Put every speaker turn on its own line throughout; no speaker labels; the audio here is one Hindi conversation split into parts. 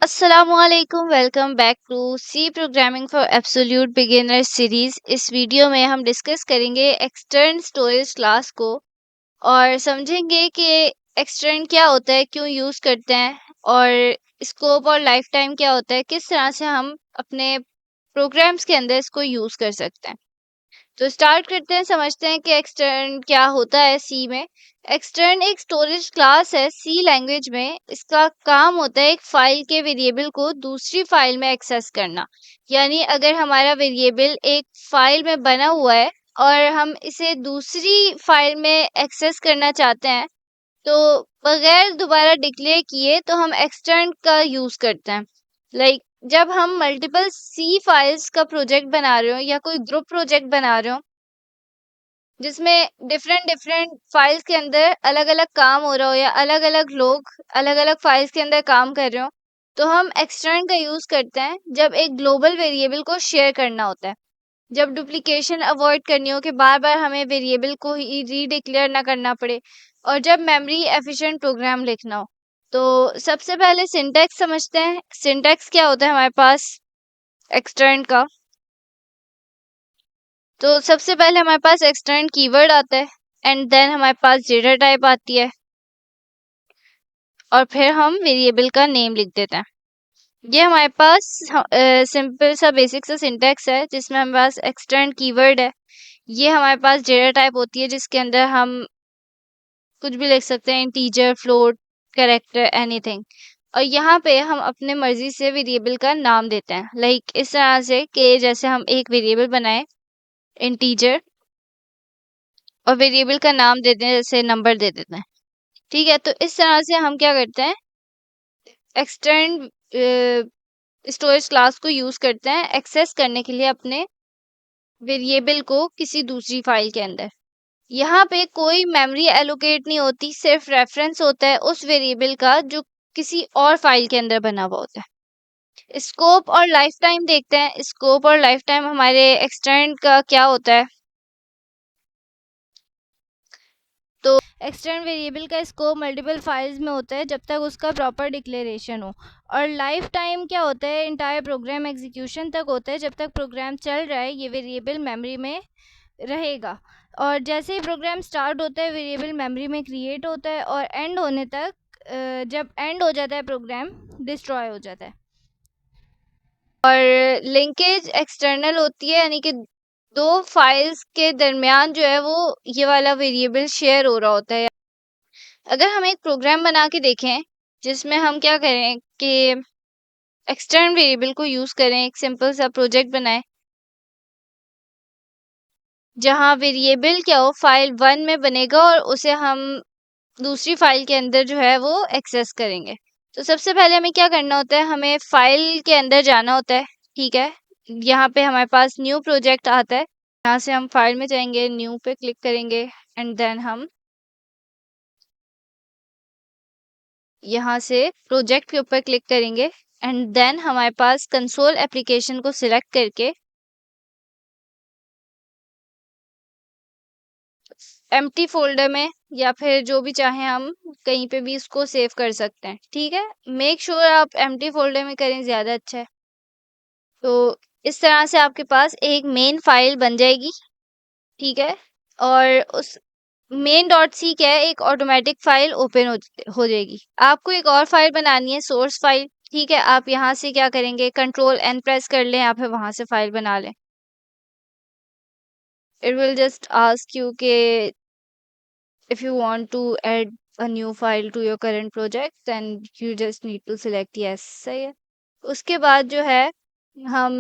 अस्सलामुअलैकुम welcome back to C programming for absolute beginner series. इस वीडियो में हम डिस्कस करेंगे एक्सटर्न स्टोरेज क्लास को और समझेंगे कि एक्सटर्न क्या होता है, क्यों यूज करते हैं और स्कोप और लाइफ टाइम क्या होता है, किस तरह से हम अपने प्रोग्राम्स के अंदर इसको यूज कर सकते हैं। तो स्टार्ट करते हैं, समझते हैं कि एक्सटर्न क्या होता है सी में। एक्सटर्न एक स्टोरेज क्लास है सी लैंग्वेज में। इसका काम होता है एक फाइल के वेरिएबल को दूसरी फाइल में एक्सेस करना। यानी अगर हमारा वेरिएबल एक फाइल में बना हुआ है और हम इसे दूसरी फाइल में एक्सेस करना चाहते हैं, तो बगैर दोबारा डिक्लेयर किए तो हम एक्सटर्न का यूज करते हैं। लाइक जब हम मल्टीपल सी फाइल्स का प्रोजेक्ट बना रहे हो या कोई ग्रुप प्रोजेक्ट बना रहे हो जिसमें डिफरेंट डिफरेंट फाइल्स के अंदर अलग अलग काम हो रहा हो या अलग अलग लोग अलग अलग फाइल्स के अंदर काम कर रहे हो, तो हम एक्सटर्न का यूज करते हैं जब एक ग्लोबल वेरिएबल को शेयर करना होता है। जब डुप्लीकेशन अवॉइड करनी हो कि बार बार हमें वेरिएबल को ही रीडिक्लेयर ना करना पड़े, और जब मेमोरी एफिशिएंट प्रोग्राम लिखना हो। तो सबसे पहले सिंटैक्स समझते हैं। सिंटैक्स क्या होता है हमारे पास एक्सटर्न का। तो सबसे पहले हमारे पास एक्सटर्न कीवर्ड आता है एंड देन हमारे पास डेटा टाइप आती है और फिर हम वेरिएबल का नेम लिख देते हैं। ये हमारे पास सिंपल सा बेसिक सा सिंटैक्स है जिसमें हमारे पास एक्सटर्न कीवर्ड है। ये हमारे पास डेटा टाइप होती है जिसके अंदर हम कुछ भी लिख सकते हैं, इंटीजर, फ्लोट, कैरेक्टर, एनीथिंग। और यहाँ पे हम अपने मर्जी से वेरिएबल का नाम देते हैं। लाइक इस तरह से कि जैसे हम एक वेरिएबल बनाए इंटीजर और वेरिएबल का नाम देते हैं, जैसे नंबर दे देते हैं। ठीक है, तो इस तरह से हम क्या करते हैं, एक्सटर्न स्टोरेज क्लास को यूज करते हैं एक्सेस करने के लिए अपने वेरिएबल को किसी दूसरी फाइल के अंदर। यहाँ पे कोई मेमोरी एलोकेट नहीं होती, सिर्फ रेफरेंस होता है उस वेरिएबल का जो किसी और फाइल के अंदर बना हुआ होता है। स्कोप और लाइफ टाइम देखते हैं। स्कोप और लाइफ टाइम हमारे एक्सटर्न का क्या होता है। तो एक्सटर्न वेरिएबल का स्कोप मल्टीपल फाइल्स में होता है जब तक उसका प्रॉपर डिक्लेरेशन हो। और लाइफ टाइम क्या होता है, इंटायर प्रोग्राम एग्जीक्यूशन तक होता है। जब तक प्रोग्राम चल रहा है ये वेरिएबल मेमोरी में रहेगा। और जैसे ही प्रोग्राम स्टार्ट होता है वेरिएबल मेमोरी में क्रिएट होता है और एंड होने तक, जब एंड हो जाता है प्रोग्राम डिस्ट्रॉय हो जाता है। और लिंकेज एक्सटर्नल होती है, यानी कि दो फाइल्स के दरमियान जो है वो ये वाला वेरिएबल शेयर हो रहा होता है। अगर हम एक प्रोग्राम बना के देखें जिसमें हम क्या करें कि एक्सटर्न वेरिएबल को यूज करें, एक सिंपल सा प्रोजेक्ट बनाएं जहां वेरिएबल क्या हो, फाइल 1 में बनेगा और उसे हम दूसरी फाइल के अंदर जो है वो एक्सेस करेंगे। तो सबसे पहले हमें क्या करना होता है, हमें फाइल के अंदर जाना होता है। ठीक है, यहाँ पे हमारे पास न्यू प्रोजेक्ट आता है। यहाँ से हम फाइल में जाएंगे, न्यू पे क्लिक करेंगे एंड देन हम यहाँ से प्रोजेक्ट के ऊपर क्लिक करेंगे एंड देन हमारे पास कंसोल एप्लीकेशन को सिलेक्ट करके एम्प्टी फोल्डर में या फिर जो भी चाहे हम कहीं पे भी इसको सेव कर सकते हैं। ठीक है, मेक श्योर आप एम्प्टी फोल्डर में करें, ज्यादा अच्छा है। तो इस तरह से आपके पास एक मेन फाइल बन जाएगी। ठीक है, और उस मेन डॉट सी क्या है, एक ऑटोमेटिक फाइल ओपन हो जाएगी। आपको एक और फाइल बनानी है, सोर्स फाइल। ठीक है, आप यहाँ से क्या करेंगे, कंट्रोल एन प्रेस कर लें या फिर वहां से फाइल बना लें। It will just ask you के if you want to add a new file to your current project then you just need to select yes। सही है। उसके बाद जो है हम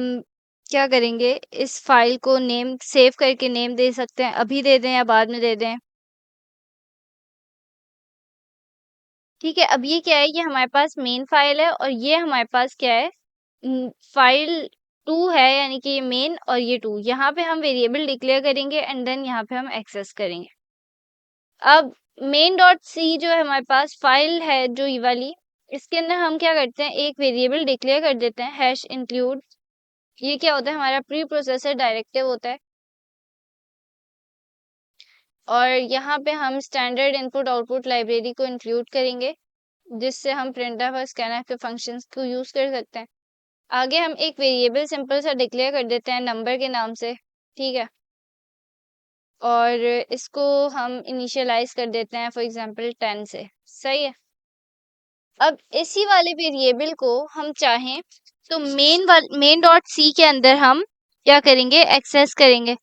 क्या करेंगे, इस फाइल को नेम सेव करके नेम दे सकते हैं, अभी दे दें या बाद में दे दें। ठीक है, अब ये क्या है, ये हमारे पास मेन फाइल है और ये हमारे पास क्या है, फाइल 2 है, यानी कि ये मेन और ये 2। यहाँ पे हम वेरिएबल डिक्लेयर करेंगे एंड देन यहाँ पे हम एक्सेस करेंगे। अब मेन डॉट सी जो है हमारे पास फाइल है जो ये वाली, इसके अंदर हम क्या करते हैं, एक वेरिएबल डिक्लेयर कर देते हैं हैश इंक्लूड। ये क्या होता है, हमारा प्री प्रोसेसर डायरेक्टिव होता है। और यहाँ पे हम स्टैंडर्ड इनपुट आउटपुट लाइब्रेरी को इंक्लूड करेंगे जिससे हम प्रिंटफ और स्कैनफ के फंक्शंस को यूज कर सकते हैं। आगे हम एक वेरिएबल सिंपल सा डिक्लेयर कर देते हैं नंबर के नाम से, ठीक है, और इसको हम इनिशियलाइज कर देते हैं फॉर एग्जांपल 10 से। सही है। अब इसी वाले वेरिएबल को हम चाहें तो मेन डॉट सी के अंदर हम क्या करेंगे, एक्सेस करेंगे।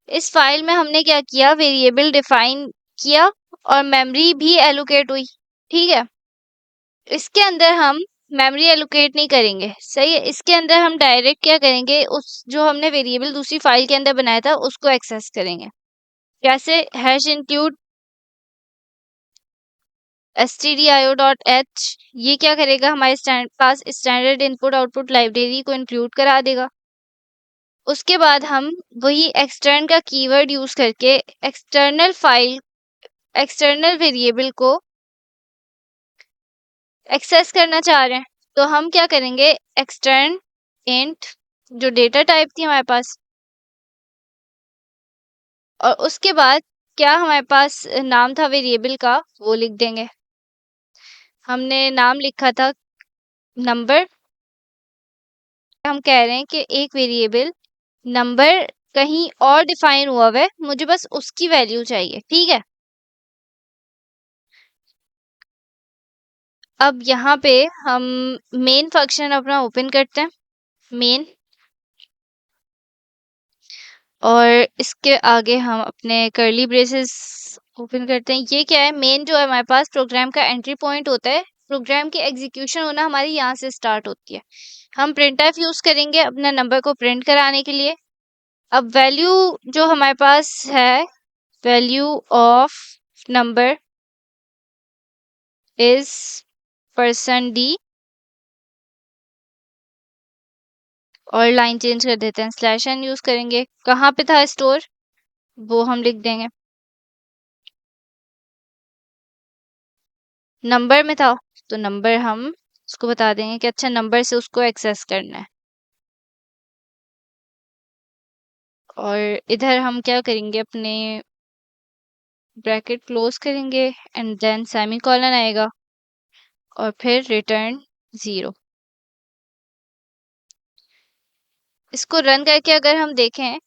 इस फाइल में हमने क्या किया, वेरिएबल डिफाइन किया और मेमोरी भी एलोकेट हुई, ठीक है। इसके अंदर हम मेमोरी एलोकेट नहीं करेंगे, सही है। इसके अंदर हम डायरेक्ट क्या करेंगे, उस जो हमने वेरिएबल दूसरी फाइल के अंदर बनाया था उसको एक्सेस करेंगे। कैसे, हैश इंक्लूड stdio.h, ये क्या करेगा, हमारे पास स्टैंडर्ड इनपुट आउटपुट लाइब्रेरी को इंक्लूड करा देगा। उसके बाद हम वही एक्सटर्न का कीवर्ड यूज करके एक्सटर्नल वेरिएबल को एक्सेस करना चाह रहे हैं, तो हम क्या करेंगे, एक्सटर्न इंट जो डेटा टाइप थी हमारे पास, और उसके बाद क्या हमारे पास नाम था वेरिएबल का, वो लिख देंगे। हमने नाम लिखा था नंबर। हम कह रहे हैं कि एक वेरिएबल नंबर कहीं और डिफाइन हुआ है, मुझे बस उसकी वैल्यू चाहिए, ठीक है। अब यहाँ पे हम मेन फंक्शन अपना ओपन करते हैं, मेन, और इसके आगे हम अपने कर्ली ब्रेसेस ओपन करते हैं। ये क्या है, मेन जो है हमारे पास प्रोग्राम का एंट्री पॉइंट होता है। प्रोग्राम की एग्जीक्यूशन होना हमारी यहाँ से स्टार्ट होती है। हम प्रिंटफ यूज करेंगे अपने नंबर को प्रिंट कराने के लिए। अब वैल्यू जो हमारे पास है, value of number is %d, और लाइन चेंज कर देते हैं, /n यूज करेंगे। कहाँ पे था स्टोर, वो हम लिख देंगे। नंबर में था तो नंबर हम उसको बता देंगे कि अच्छा नंबर से उसको एक्सेस करना है। और इधर हम क्या करेंगे, अपने ब्रैकेट क्लोज करेंगे एंड देन सेमीकोलन आएगा और फिर रिटर्न 0। इसको रन करके अगर हम देखें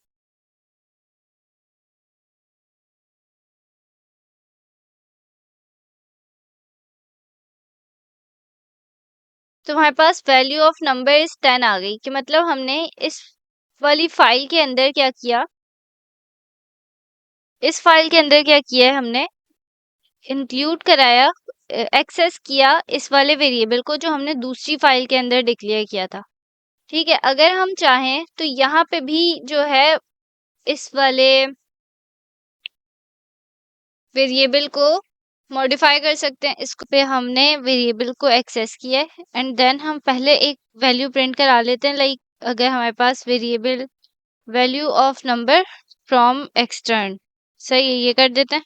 तो हमारे पास वैल्यू ऑफ नंबर इज 10 आ गई, कि मतलब हमने इस वाली फाइल के अंदर क्या किया, इस फाइल के अंदर क्या किया है, हमने इंक्लूड कराया, एक्सेस किया इस वाले वेरिएबल को जो हमने दूसरी फाइल के अंदर डिक्लेयर किया था, ठीक है। अगर हम चाहें तो यहाँ पे भी जो है इस वाले वेरिएबल को मॉडिफाई कर सकते हैं। इसको पे हमने वेरिएबल को एक्सेस किया है एंड देन हम पहले एक वैल्यू प्रिंट करा लेते हैं, लाइक अगर हमारे पास variable value of number from extern, सही है, ये कर देते हैं।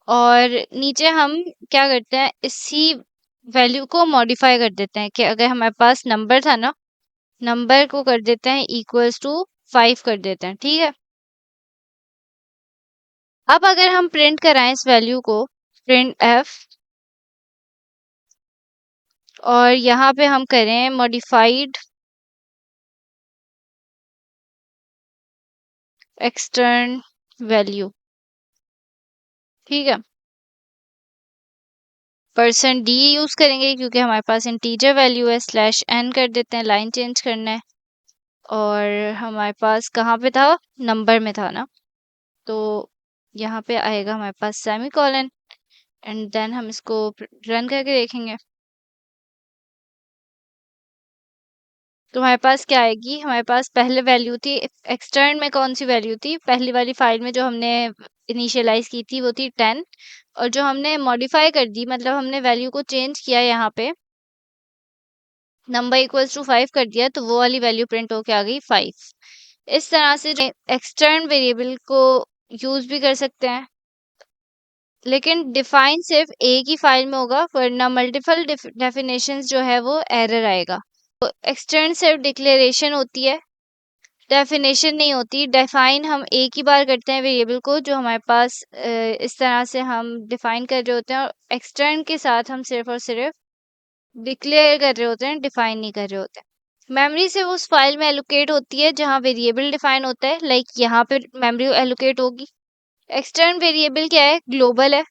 और नीचे हम क्या करते हैं, इसी वैल्यू को मॉडिफाई कर देते हैं, कि अगर हमारे पास नंबर था ना, नंबर को कर देते हैं इक्वल्स टू 5 कर देते हैं, ठीक है। अब अगर हम प्रिंट कराएं इस वैल्यू को, प्रिंट एफ, और यहाँ पे हम करें मॉडिफाइड एक्सटर्न वैल्यू, ठीक है। %d यूज करेंगे क्योंकि हमारे पास इंटीजर वैल्यू है, /n कर देते हैं, लाइन चेंज करना है। और हमारे पास कहाँ पे था, नंबर में था ना, तो यहाँ पे आएगा हमारे पास सेमीकोलन एंड देन हम इसको रन करके देखेंगे। तो हमारे पास क्या आएगी, हमारे पास पहले वैल्यू थी एक्सटर्न में, कौन सी वैल्यू थी, पहली वाली फाइल में जो हमने इनिशियलाइज की थी वो थी 10, और जो हमने मॉडिफाई कर दी, मतलब हमने वैल्यू को चेंज किया, यहाँ पे नंबर इक्वल्स टू 5 कर दिया, तो वो वाली वैल्यू प्रिंट होके आ गई 5। इस तरह से एक्सटर्न वेरिएबल को यूज भी कर सकते हैं, लेकिन डिफाइन सिर्फ एक ही फाइल में होगा, वरना मल्टीपल डेफिनेशंस जो है वो एरर आएगा। तो एक्सटर्न सिर्फ डिक्लेरेशन होती है, डेफिनेशन नहीं होती। डिफाइन हम एक ही बार करते हैं वेरिएबल को, जो हमारे पास इस तरह से हम डिफाइन कर रहे होते हैं, और एक्सटेंड के साथ हम सिर्फ और सिर्फ डिक्लेयर कर रहे होते हैं, डिफाइन नहीं कर रहे होते हैं। मेमोरी से उस फाइल में एलोकेट होती है जहां वेरिएबल डिफाइन होता है, लाइक यहाँ पे मेमोरी एलोकेट होगी। एक्सटर्न वेरिएबल क्या है? ग्लोबल है,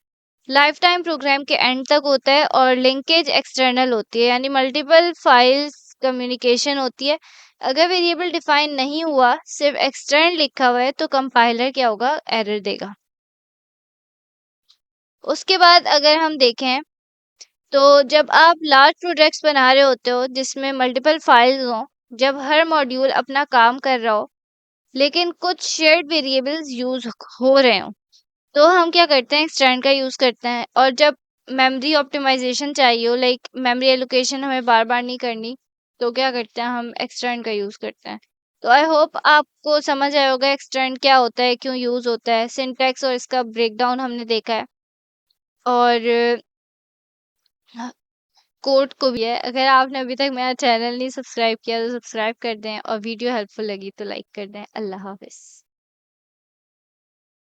लाइफ टाइम प्रोग्राम के एंड तक होता है, और लिंकेज एक्सटर्नल होती है, यानी मल्टीपल फाइल्स कम्युनिकेशन होती है। अगर वेरिएबल डिफाइन नहीं हुआ, सिर्फ एक्सटर्न लिखा हुआ है, तो कंपाइलर क्या होगा? एरर देगा। उसके बाद अगर हम देखें, तो जब आप लार्ज प्रोजेक्ट्स बना रहे होते हो जिसमें मल्टीपल फाइल्स हो, जब हर मॉड्यूल अपना काम कर रहा हो लेकिन कुछ शेयर्ड वेरिएबल्स यूज हो रहे हो, तो हम क्या करते हैं? एक्सटेंड का यूज करते हैं। और जब मेमोरी ऑप्टिमाइजेशन चाहिए हो, लाइक मेमोरी एलोकेशन हमें बार बार नहीं करनी, तो क्या करते हैं? हम एक्सटेंड का यूज करते हैं। तो आई होप आपको समझ आया होगा एक्सटेंड क्या होता है, क्यों यूज होता है, सिंटैक्स और इसका ब्रेकडाउन हमने देखा है, और कोड को भी है। अगर आपने अभी तक मेरा चैनल नहीं सब्सक्राइब किया तो सब्सक्राइब कर दें, और वीडियो हेल्पफुल लगी तो लाइक कर दें। अल्लाह हाफिज।